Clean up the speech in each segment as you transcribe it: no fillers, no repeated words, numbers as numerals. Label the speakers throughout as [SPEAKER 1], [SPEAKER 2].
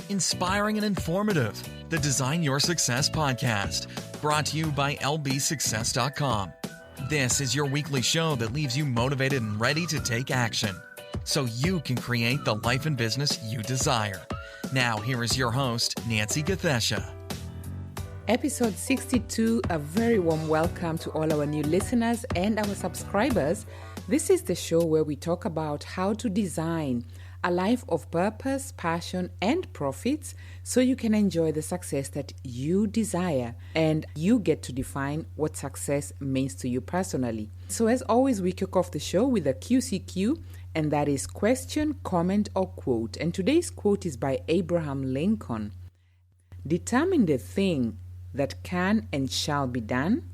[SPEAKER 1] inspiring and informative. The Design Your Success podcast, brought to you by lbsuccess.com. This is your weekly show that leaves you motivated and ready to take action so you can create the life and business you desire. Now, here is your host, Nancy Gathecha.
[SPEAKER 2] Episode 62, a very warm welcome to all our new listeners and our subscribers. This is the show where we talk about how to design a life of purpose, passion, and profits so you can enjoy the success that you desire and you get to define what success means to you personally. So as always, we kick off the show with a QCQ, and that is question, comment, or quote. And today's quote is by Abraham Lincoln. Determine the thing that can and shall be done,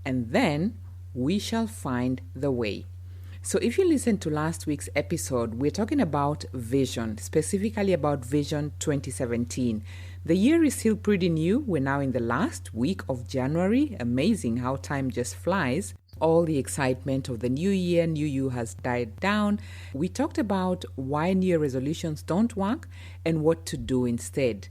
[SPEAKER 2] and then we shall find the way. So if you listen to last week's episode, we're talking about vision, specifically about Vision 2017. The year is still pretty new. We're now in the last week of January. Amazing how time just flies. All the excitement of the new year, new you has died down. We talked about why New Year resolutions don't work and what to do instead.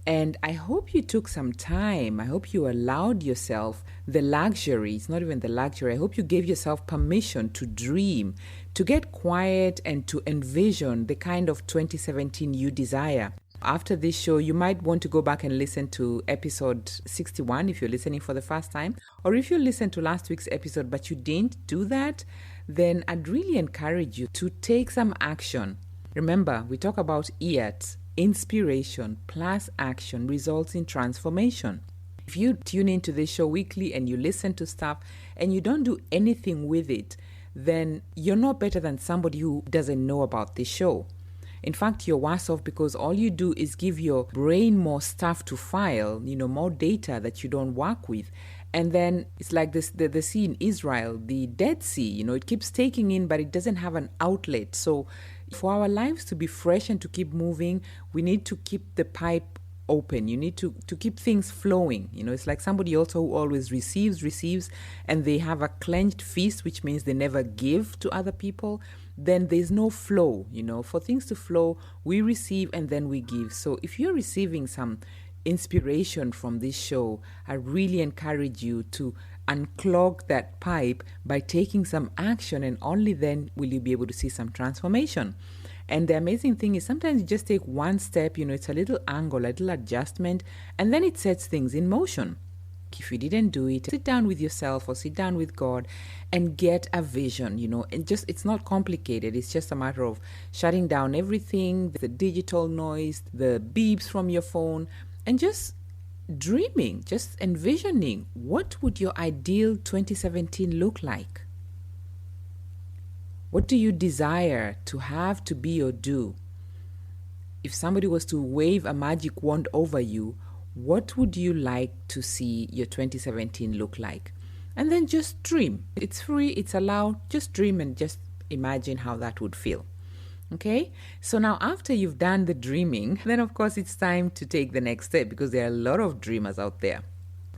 [SPEAKER 2] And I hope you took some time. I hope you allowed yourself the luxury. It's not even the luxury. I hope you gave yourself permission to dream, to get quiet and to envision the kind of 2017 you desire. After this show, you might want to go back and listen to episode 61 if you're listening for the first time. Or if you listened to last week's episode but you didn't do that, then I'd really encourage you to take some action. Remember, we talk about IAT. Inspiration plus action results in transformation. If you tune into this show weekly and you listen to stuff and you don't do anything with it, then you're not better than somebody who doesn't know about this show. In fact, you're worse off because all you do is give your brain more stuff to file, more data that you don't work with. And then it's like this, the sea in Israel, the Dead Sea, it keeps taking in, but it doesn't have an outlet. So for our lives to be fresh and to keep moving, we need to keep the pipe open. You need to keep things flowing. It's like somebody also who always receives, and they have a clenched fist, which means they never give to other people. Then there's no flow. For things to flow, we receive and then we give. So if you're receiving some inspiration from this show, I really encourage you to unclog that pipe by taking some action, and only then will you be able to see some transformation. And the amazing thing is sometimes you just take one step, it's a little angle, a little adjustment, and then it sets things in motion. If you didn't do it, sit down with yourself or sit down with God and get a vision, and it's not complicated. It's just a matter of shutting down everything, the digital noise, the beeps from your phone, and just dreaming, just envisioning what would your ideal 2017 look like? What do you desire to have, to be, or do? If somebody was to wave a magic wand over you, what would you like to see your 2017 look like? And then just dream. It's free, it's allowed. Just dream and just imagine how that would feel. Okay, so now after you've done the dreaming, then of course it's time to take the next step, because there are a lot of dreamers out there.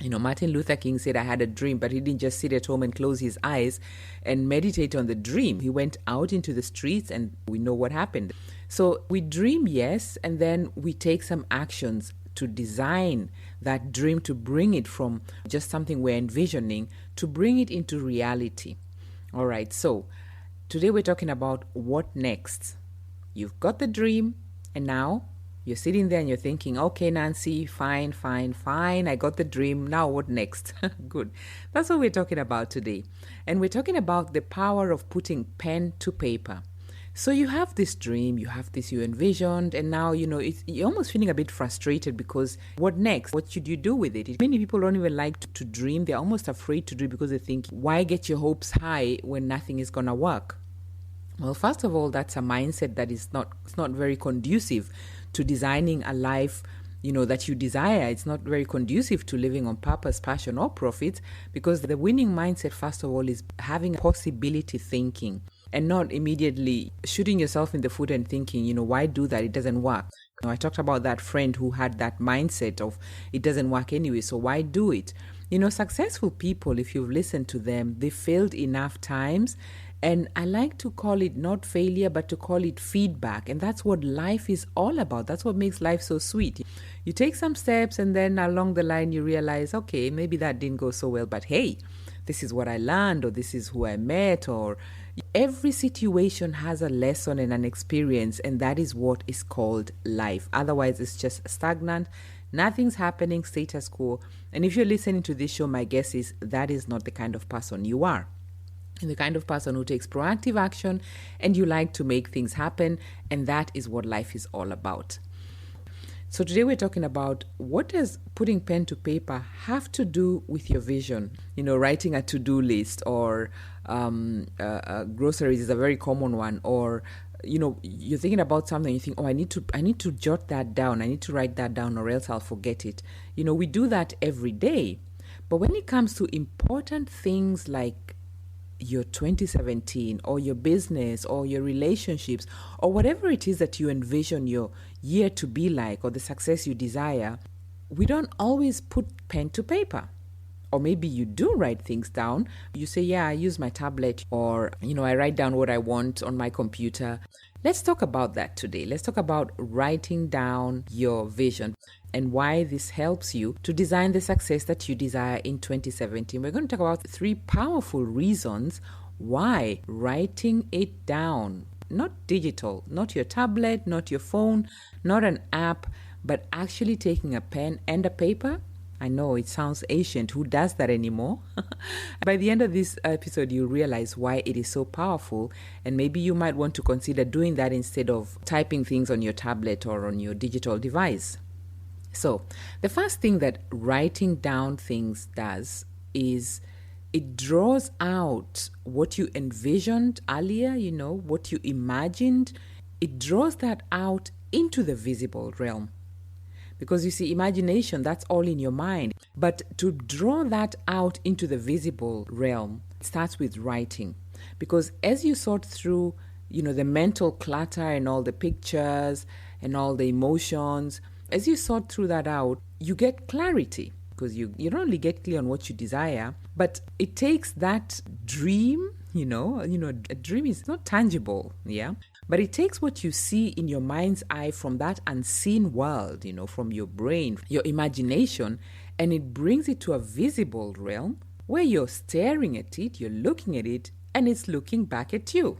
[SPEAKER 2] Martin Luther King said, I had a dream, but he didn't just sit at home and close his eyes and meditate on the dream. He went out into the streets, and we know what happened. So we dream, yes, and then we take some actions to design that dream, to bring it from just something we're envisioning, to bring it into reality. All right, so today we're talking about what next. You've got the dream, and now you're sitting there and you're thinking, okay, Nancy, fine. I got the dream. Now what next? Good. That's what we're talking about today. And we're talking about the power of putting pen to paper. So you have this dream, you have this you envisioned, and now, you're almost feeling a bit frustrated because what next? What should you do with it? Many people don't even like to dream. They're almost afraid to dream because they think, why get your hopes high when nothing is going to work? Well, first of all, that's a mindset that it's not very conducive to designing a life, that you desire. It's not very conducive to living on purpose, passion, or profit, because the winning mindset, first of all, is having possibility thinking and not immediately shooting yourself in the foot and thinking, why do that? It doesn't work. I talked about that friend who had that mindset of it doesn't work anyway, so why do it? Successful people, if you've listened to them, they failed enough times And I like to call it not failure, but to call it feedback. And that's what life is all about. That's what makes life so sweet. You take some steps and then along the line you realize, okay, maybe that didn't go so well, but hey, this is what I learned, or this is who I met, or every situation has a lesson and an experience, and that is what is called life. Otherwise, it's just stagnant. Nothing's happening, status quo. And if you're listening to this show, my guess is that is not the kind of person you are. You're the kind of person who takes proactive action and you like to make things happen. And that is what life is all about. So today we're talking about, what does putting pen to paper have to do with your vision? Writing a to-do list, or groceries is a very common one. Or you're thinking about something, you think, I need to jot that down. I need to write that down, or else I'll forget it. We do that every day. But when it comes to important things like your 2017 or your business or your relationships or whatever it is that you envision your year to be like, or the success you desire, we don't always put pen to paper. Or maybe you do write things down. You say, yeah, I use my tablet, or, I write down what I want on my computer. Let's talk about that today. Let's talk about writing down your vision and why this helps you to design the success that you desire in 2017. We're going to talk about 3 powerful reasons why writing it down, not digital, not your tablet, not your phone, not an app, but actually taking a pen and a paper. I know it sounds ancient. Who does that anymore? By the end of this episode, you'll realize why it is so powerful. And maybe you might want to consider doing that instead of typing things on your tablet or on your digital device. So the first thing that writing down things does is it draws out what you envisioned earlier, what you imagined. It draws that out into the visible realm. Because you see, imagination, that's all in your mind. But to draw that out into the visible realm, it starts with writing. Because as you sort through, the mental clutter and all the pictures and all the emotions, as you sort through that out, you get clarity. Because you don't only get clear on what you desire, but it takes that dream, a dream is not tangible, yeah? But it takes what you see in your mind's eye from that unseen world, from your brain, your imagination, and it brings it to a visible realm where you're staring at it, you're looking at it, and it's looking back at you.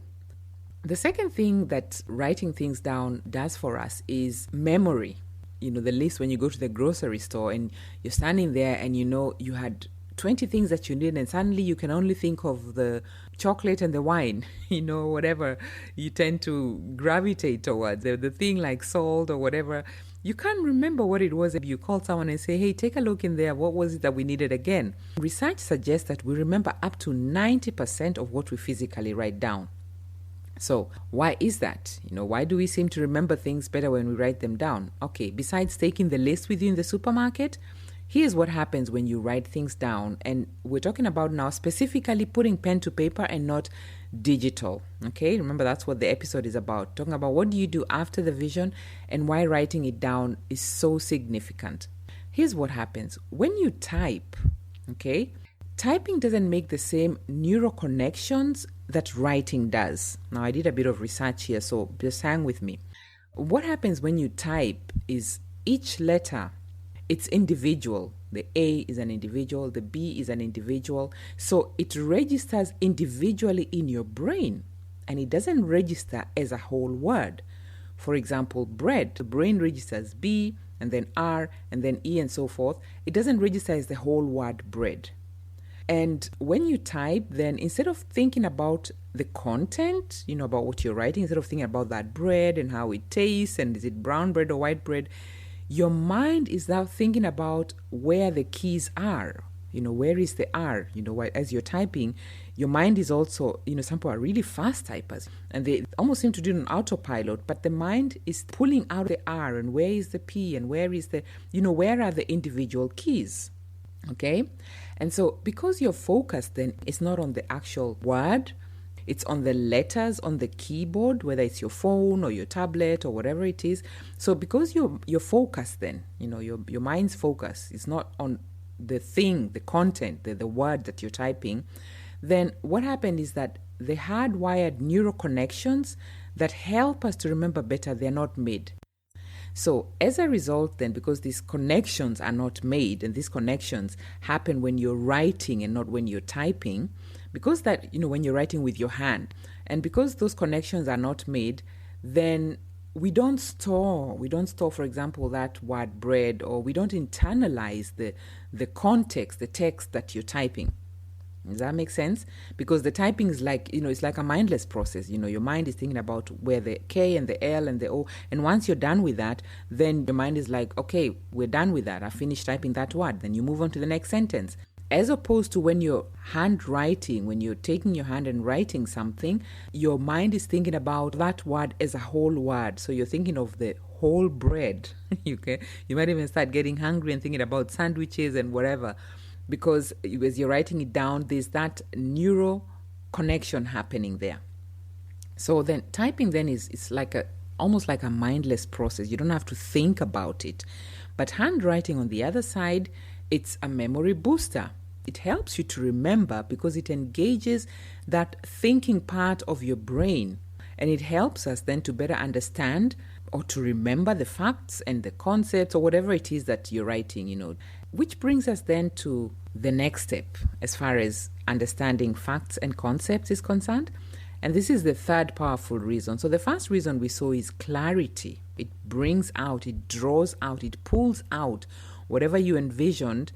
[SPEAKER 2] The second thing that writing things down does for us is memory. The list when you go to the grocery store and you're standing there and you had 20 things that you need, and suddenly you can only think of the chocolate and the wine, whatever you tend to gravitate towards, the thing like salt or whatever. You can't remember what it was. You call someone and say, hey, take a look in there. What was it that we needed again? Research suggests that we remember up to 90% of what we physically write down. So why is that? Why do we seem to remember things better when we write them down? Okay, besides taking the list with you in the supermarket, here's what happens when you write things down. And we're talking about now specifically putting pen to paper and not digital. Okay, remember that's what the episode is about. Talking about what do you do after the vision and why writing it down is so significant. Here's what happens. When you type, okay, typing doesn't make the same neural connections that writing does. Now, I did a bit of research here, so just hang with me. What happens when you type is each letter, it's individual. The A is an individual, the B is an individual. So it registers individually in your brain, and it doesn't register as a whole word. For example, bread, the brain registers B, and then R, and then E, and so forth. It doesn't register as the whole word bread. And when you type, then instead of thinking about the content, about what you're writing, instead of thinking about that bread and how it tastes, and is it brown bread or white bread, your mind is now thinking about where the keys are. Where is the R? As you're typing, your mind is also, some people are really fast typers and they almost seem to do it on autopilot, but the mind is pulling out the R and where is the P and where is the, where are the individual keys? Okay? And so because you're focused, then it's not on the actual word, it's on the letters on the keyboard, whether it's your phone or your tablet or whatever it is. So because you're focused, then your mind's focus is not on the thing, the content, the word that you're typing. Then what happened is that the hardwired neural connections that help us to remember better, they're not made. So as a result then, because these connections are not made, and these connections happen when you're writing and not when you're typing, because that, when you're writing with your hand, and because those connections are not made, then we don't store, for example, that word bread, or we don't internalize the context, the text that you're typing. Does that make sense? Because the typing is like, it's like a mindless process. Your mind is thinking about where the K and the L and the O. And once you're done with that, then your mind is like, okay, we're done with that. I finished typing that word. Then you move on to the next sentence. As opposed to when you're handwriting, when you're taking your hand and writing something, your mind is thinking about that word as a whole word. So you're thinking of the whole bread. You might even start getting hungry and thinking about sandwiches and whatever. Because as you're writing it down, there's that neural connection happening there. So then typing then is like almost like a mindless process. You don't have to think about it. But handwriting, on the other side, it's a memory booster. It helps you to remember because it engages that thinking part of your brain. And it helps us then to better understand or to remember the facts and the concepts or whatever it is that you're writing, Which brings us then to the next step as far as understanding facts and concepts is concerned. And this is the third powerful reason. So the first reason we saw is clarity. It brings out, it draws out, it pulls out whatever you envisioned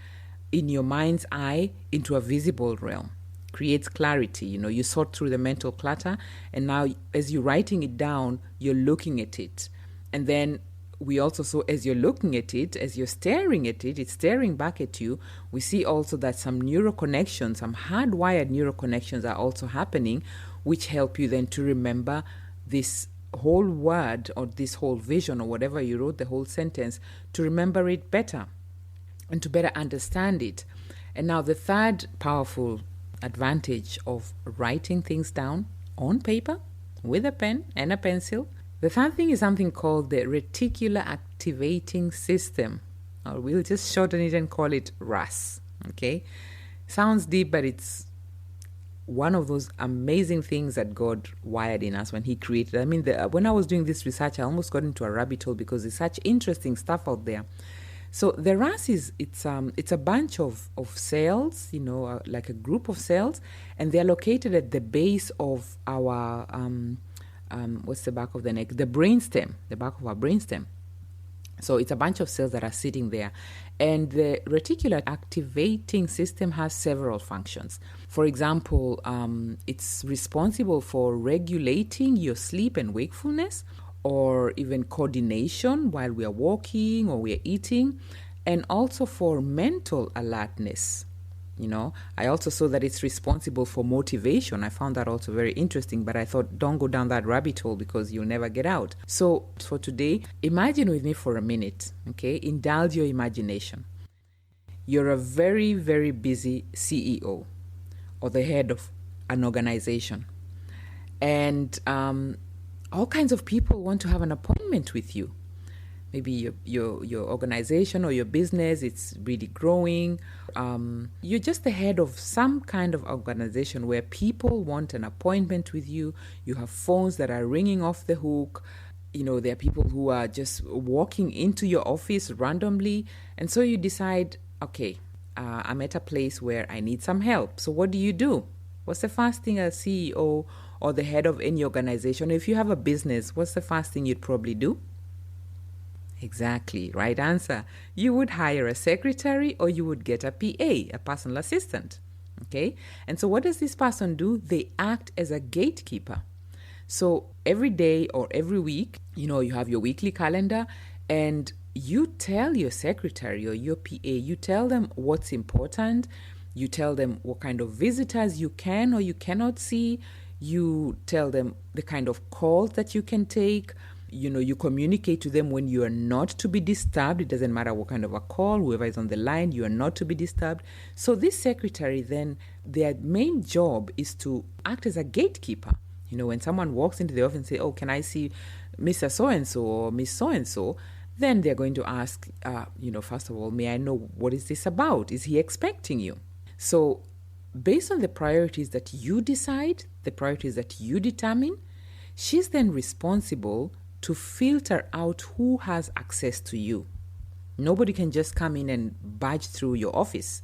[SPEAKER 2] in your mind's eye into a visible realm. Creates clarity. You sort through the mental clutter, and now as you're writing it down, you're looking at it. And then we also saw, as you're looking at it, as you're staring at it, it's staring back at you. We see also that some neural connections, some hardwired neural connections are also happening, which help you then to remember this whole word or this whole vision or whatever you wrote, the whole sentence, to remember it better and to better understand it. And now the third powerful advantage of writing things down on paper with a pen and a pencil, the third thing is something called the reticular activating system, or we'll just shorten it and call it RAS. Okay, sounds deep, but it's one of those amazing things that God wired in us when He created. I mean, when I was doing this research, I almost got into a rabbit hole because there's such interesting stuff out there. So the RAS it's a bunch of cells, like a group of cells, and they're located at the base of our what's the back of the neck? The brainstem, the back of our brainstem. So it's a bunch of cells that are sitting there. And the reticular activating system has several functions. For example, it's responsible for regulating your sleep and wakefulness, or even coordination while we are walking or we are eating, and also for mental alertness. I also saw that it's responsible for motivation. I found that also very interesting, but I thought, don't go down that rabbit hole because you'll never get out. So for today, imagine with me for a minute, okay? Indulge your imagination. You're a very, very busy CEO or the head of an organization. And all kinds of people want to have an appointment with you. Maybe your organization or your business, it's really growing. You're just the head of some kind of organization where people want an appointment with you. You have phones that are ringing off the hook. There are people who are just walking into your office randomly. And so you decide, okay, I'm at a place where I need some help. So what do? What's the first thing a CEO or the head of any organization, if you have a business, what's the first thing you'd probably do? Exactly, right answer. You would hire a secretary or you would get a PA, a personal assistant. Okay? And so what does this person do? They act as a gatekeeper. So every day or every week, you have your weekly calendar and you tell your secretary or your PA, you tell them what's important. You tell them what kind of visitors you can or you cannot see. You tell them the kind of calls that you can take. You communicate to them when you are not to be disturbed. It doesn't matter what kind of a call, whoever is on the line, you are not to be disturbed. So this secretary then, their main job is to act as a gatekeeper. When someone walks into the office and say, oh, can I see Mr. So-and-so or Miss So-and-so? Then they're going to ask, first of all, may I know what is this about? Is he expecting you? So based on the priorities that you decide, the priorities that you determine, she's then responsible to filter out who has access to you. Nobody can just come in and barge through your office,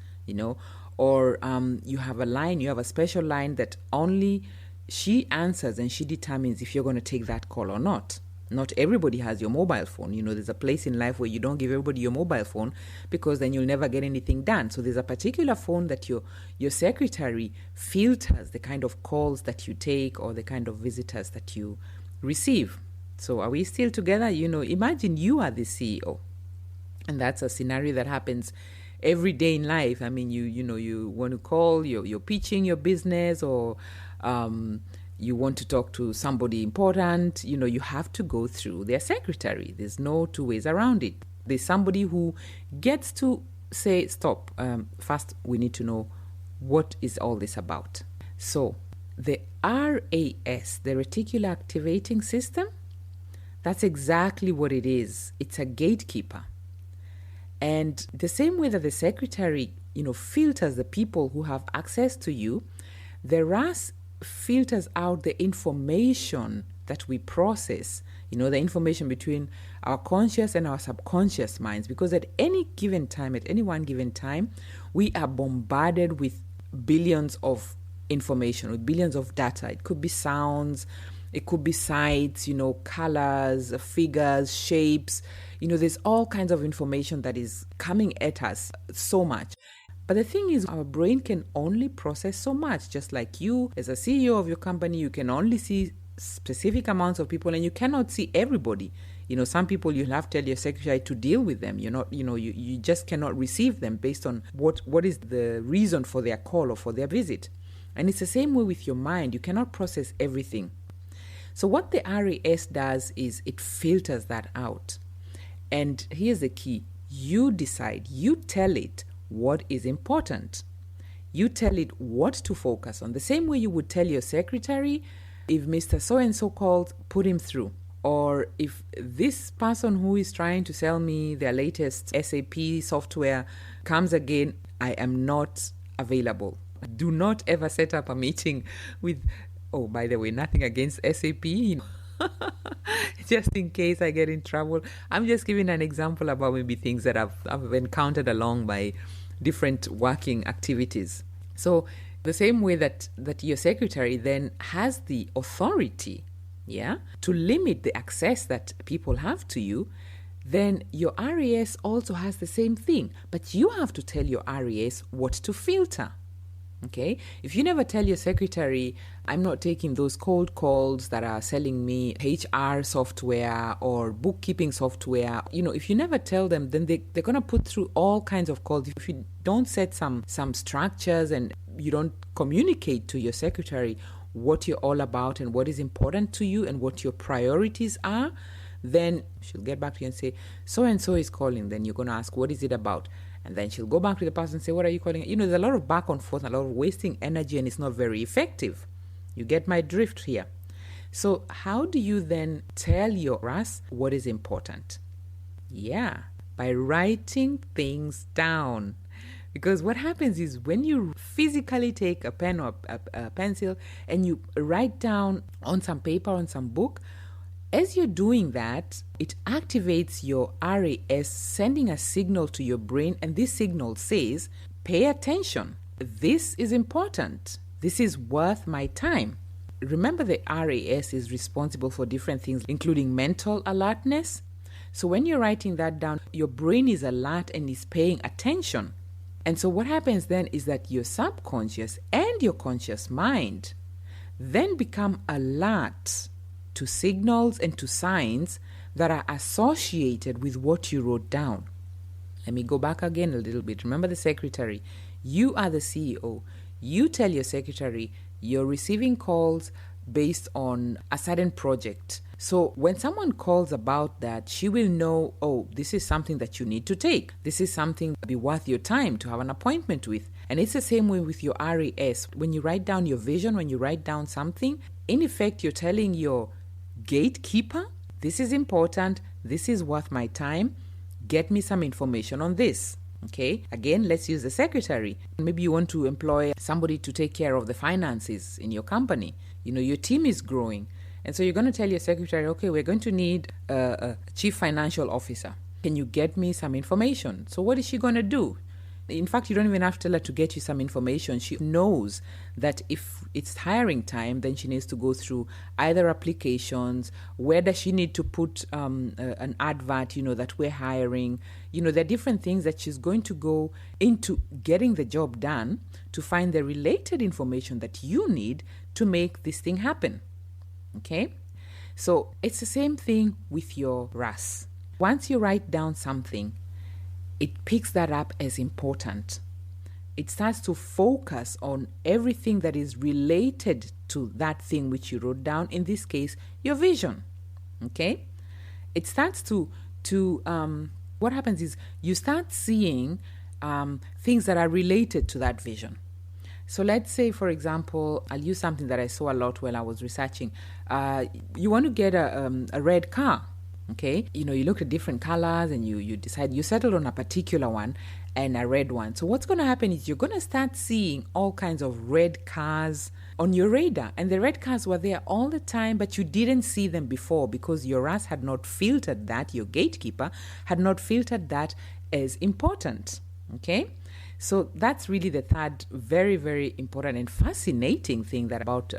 [SPEAKER 2] or you have a special line that only she answers, and she determines if you're going to take that call or not. Not everybody has your mobile phone. There's a place in life where you don't give everybody your mobile phone, because then you'll never get anything done. So there's a particular phone that your secretary filters the kind of calls that you take or the kind of visitors that you receive. So are we still together? Imagine you are the CEO. And that's a scenario that happens every day in life. I mean, you want to call, you're pitching your business, or you want to talk to somebody important, you have to go through their secretary. There's no two ways around it. There's somebody who gets to say, stop, first we need to know what is all this about. So the RAS, the reticular activating system, that's exactly what it is. It's a gatekeeper. And the same way that the secretary, filters the people who have access to you, the RAS filters out the information that we process, the information between our conscious and our subconscious minds, because at any one given time, we are bombarded with billions of information, with billions of data. It could be sounds, it could be sights, colors, figures, shapes. There's all kinds of information that is coming at us so much. But the thing is, our brain can only process so much. Just like you, as a CEO of your company, you can only see specific amounts of people, and you cannot see everybody. Some people you'll have to tell your secretary to deal with them. You just cannot receive them based on what is the reason for their call or for their visit. And it's the same way with your mind. You cannot process everything. So what the RAS does is it filters that out. And here's the key. You decide, you tell it what is important. You tell it what to focus on. The same way you would tell your secretary, if Mr. So-and-so called, put him through. Or if this person who is trying to sell me their latest SAP software comes again, I am not available. Do not ever set up a meeting with, oh, by the way, nothing against SAP, just in case I get in trouble. I'm just giving an example about maybe things that I've encountered along my different working activities. So the same way that your secretary then has the authority, to limit the access that people have to you, then your RAS also has the same thing. But you have to tell your RAS what to filter. Okay? If you never tell your secretary, I'm not taking those cold calls that are selling me HR software or bookkeeping software. If you never tell them, then they're going to put through all kinds of calls. If you don't set some structures and you don't communicate to your secretary what you're all about and what is important to you and what your priorities are, then she'll get back to you and say, so-and-so is calling. Then you're going to ask, what is it about? And then she'll go back to the person and say, what are you calling? There's a lot of back and forth, a lot of wasting energy, and it's not very effective. You get my drift here. So how do you then tell your RAS what is important? By writing things down. Because what happens is when you physically take a pen or a pencil and you write down on some paper, on some book, as you're doing that, it activates your RAS, sending a signal to your brain, and this signal says, pay attention. This is important. This is worth my time. Remember, the RAS is responsible for different things, including mental alertness. So when you're writing that down, your brain is alert and is paying attention. And so what happens then is that your subconscious and your conscious mind then become alert to signals and to signs that are associated with what you wrote down. Let me go back again a little bit. Remember the secretary. You are the CEO. You tell your secretary you're receiving calls based on a certain project. So when someone calls about that, she will know, oh, this is something that you need to take. This is something that be worth your time to have an appointment with. And it's the same way with your RAS. When you write down your vision, when you write down something, in effect, you're telling your gatekeeper, this is important, this is worth my time, get me some information on this. Okay, again, let's use the secretary. Maybe you want to employ somebody to take care of the finances in your company. Your team is growing. And so you're going to tell your secretary, okay, we're going to need a chief financial officer. Can you get me some information? So what is she going to do? In fact, you don't even have to tell her to get you some information. She knows that if it's hiring time, then she needs to go through either applications, where does she need to put an advert, that we're hiring. There are different things that she's going to go into getting the job done to find the related information that you need to make this thing happen. Okay? So it's the same thing with your RAS. Once you write down something, it picks that up as important. It starts to focus on everything that is related to that thing which you wrote down, in this case, your vision. Okay? It starts to what happens is you start seeing things that are related to that vision. So let's say, for example, I'll use something that I saw a lot when I was researching. You want to get a red car. Okay, you look at different colors and you decide, you settled on a particular one and a red one. So what's going to happen is you're going to start seeing all kinds of red cars on your radar. And the red cars were there all the time, but you didn't see them before because your RAS had not filtered that, your gatekeeper had not filtered that as important. Okay, so that's really the third very, very important and fascinating thing that about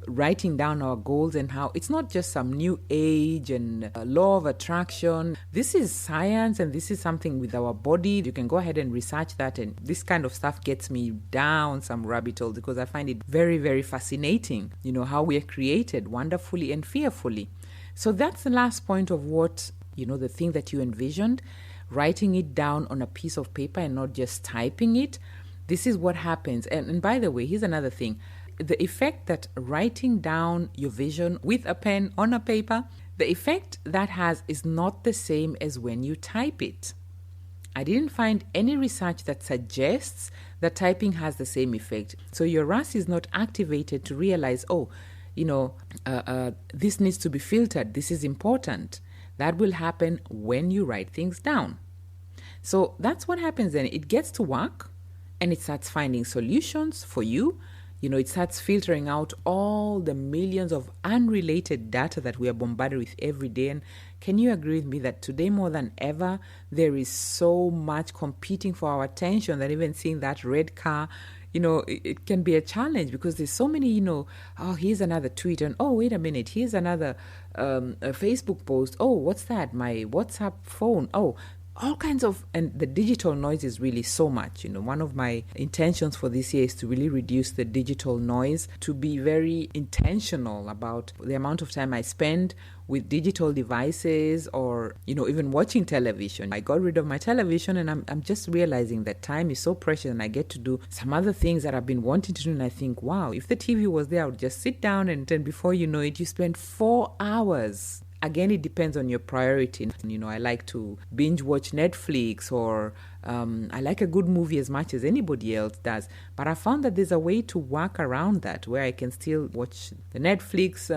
[SPEAKER 2] writing down our goals, and how it's not just some new age and law of attraction. This is science, and this is something with our body. You can go ahead and research that, and this kind of stuff gets me down some rabbit holes because I find it very, very fascinating, how we are created wonderfully and fearfully. So that's the last point of what, the thing that you envisioned, writing it down on a piece of paper and not just typing it. This is what happens. And by the way, here's another thing. The effect that writing down your vision with a pen on a paper, the effect that has is not the same as when you type it. I didn't find any research that suggests that typing has the same effect. So your RAS is not activated to realize, this needs to be filtered. This is important. That will happen when you write things down. So that's what happens then. It gets to work and it starts finding solutions for you. It starts filtering out all the millions of unrelated data that we are bombarded with every day. And can you agree with me that today more than ever, there is so much competing for our attention that even seeing that red car, it can be a challenge because there's so many, here's another tweet, and wait a minute, here's another a Facebook post. What's that? My WhatsApp phone. All kinds of, and the digital noise is really so much. One of my intentions for this year is to really reduce the digital noise, to be very intentional about the amount of time I spend with digital devices or, even watching television. I got rid of my television and I'm just realizing that time is so precious and I get to do some other things that I've been wanting to do. And I think, wow, if the TV was there, I would just sit down and then before you know it, you spend 4 hours. Again, it depends on your priority. I like to binge watch Netflix or I like a good movie as much as anybody else does. But I found that there's a way to work around that where I can still watch the Netflix,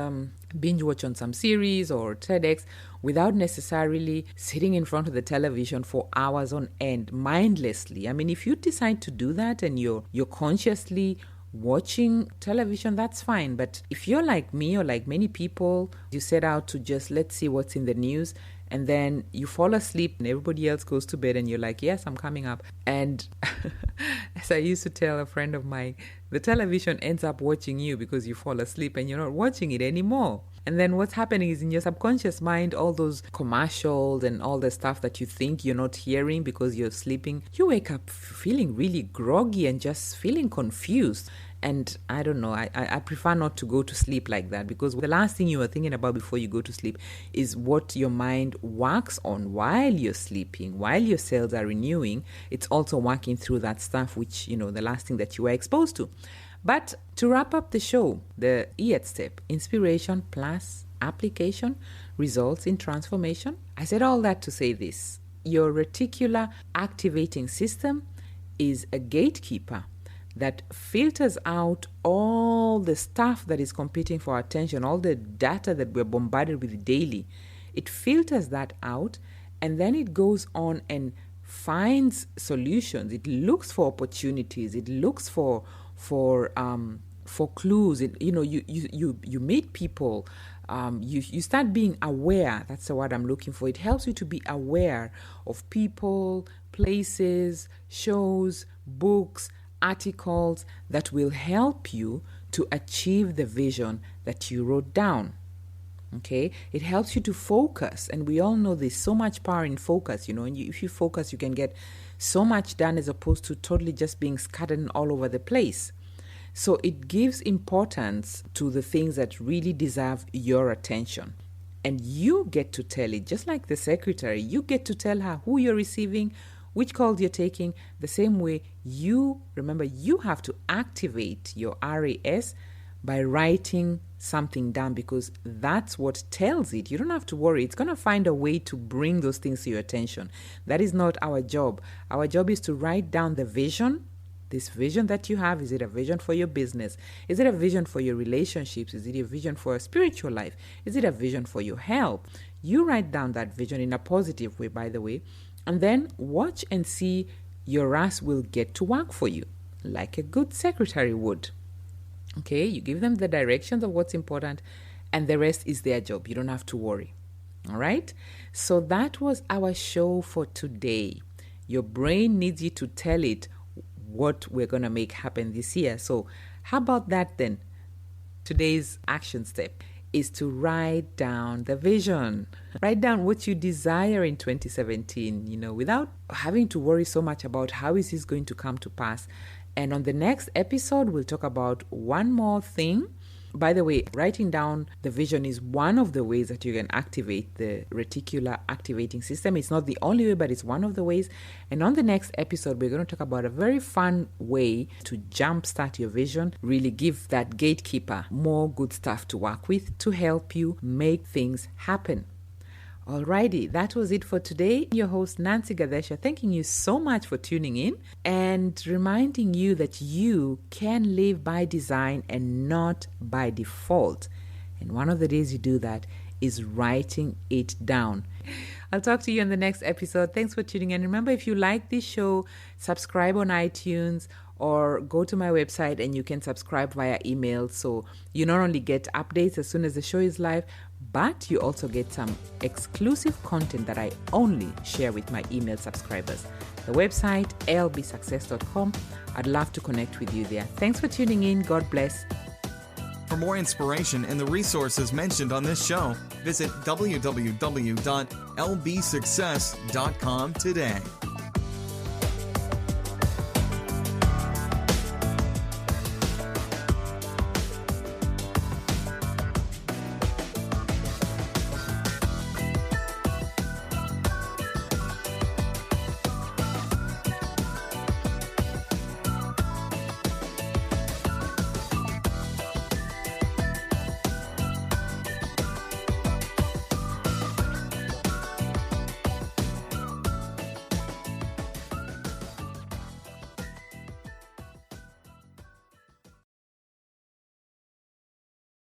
[SPEAKER 2] binge watch on some series or TEDx without necessarily sitting in front of the television for hours on end, mindlessly. I mean, if you decide to do that and you're consciously watching television, that's fine. But if you're like me or like many people, you set out to just let's see what's in the news, and then you fall asleep and everybody else goes to bed and you're like, yes, I'm coming up. And as I used to tell a friend of mine, the television ends up watching you because you fall asleep and you're not watching it anymore. And then what's happening is in your subconscious mind, all those commercials and all the stuff that you think you're not hearing because you're sleeping, you wake up feeling really groggy and just feeling confused. And I don't know, I prefer not to go to sleep like that because the last thing you are thinking about before you go to sleep is what your mind works on while you're sleeping, while your cells are renewing. It's also working through that stuff, which, the last thing that you were exposed to. But to wrap up the show, the E8 step, inspiration plus application results in transformation. I said all that to say this. Your reticular activating system is a gatekeeper that filters out all the stuff that is competing for our attention, all the data that we're bombarded with daily. It filters that out, and then it goes on and finds solutions. It looks for opportunities. It looks for clues. You meet people. You start being aware. That's the word I'm looking for. It helps you to be aware of people, places, shows, books, articles that will help you to achieve the vision that you wrote down. Okay, it helps you to focus, and we all know there's so much power in focus. And if you focus, you can get so much done as opposed to totally just being scattered all over the place. So it gives importance to the things that really deserve your attention, and you get to tell it. Just like the secretary, you get to tell her who you're receiving, which calls you're taking. The same way, you have to activate your RAS by writing something down, because that's what tells it. You don't have to worry. It's going to find a way to bring those things to your attention. That is not our job. Our job is to write down the vision. This vision that you have, is it a vision for your business? Is it a vision for your relationships? Is it a vision for a spiritual life? Is it a vision for your health? You write down that vision in a positive way, by the way, and then watch and see your RAS will get to work for you, like a good secretary would. Okay, you give them the directions of what's important, and the rest is their job. You don't have to worry. All right? So that was our show for today. Your brain needs you to tell it what we're going to make happen this year. So how about that then? Today's action step is to write down the vision. Write down what you desire in 2017, without having to worry so much about how is this going to come to pass. And on the next episode, we'll talk about one more thing. By the way, writing down the vision is one of the ways that you can activate the reticular activating system. It's not the only way, but it's one of the ways. And on the next episode, we're going to talk about a very fun way to jumpstart your vision, really give that gatekeeper more good stuff to work with to help you make things happen. Alrighty, that was it for today. Your host, Nancy Gathecha, thanking you so much for tuning in and reminding you that you can live by design and not by default. And one of the days you do that is writing it down. I'll talk to you in the next episode. Thanks for tuning in. Remember, if you like this show, subscribe on iTunes or go to my website and you can subscribe via email. So you not only get updates as soon as the show is live, but you also get some exclusive content that I only share with my email subscribers. The website, lbsuccess.com. I'd love to connect with you there. Thanks for tuning in. God bless.
[SPEAKER 1] For more inspiration and the resources mentioned on this show, visit www.lbsuccess.com today.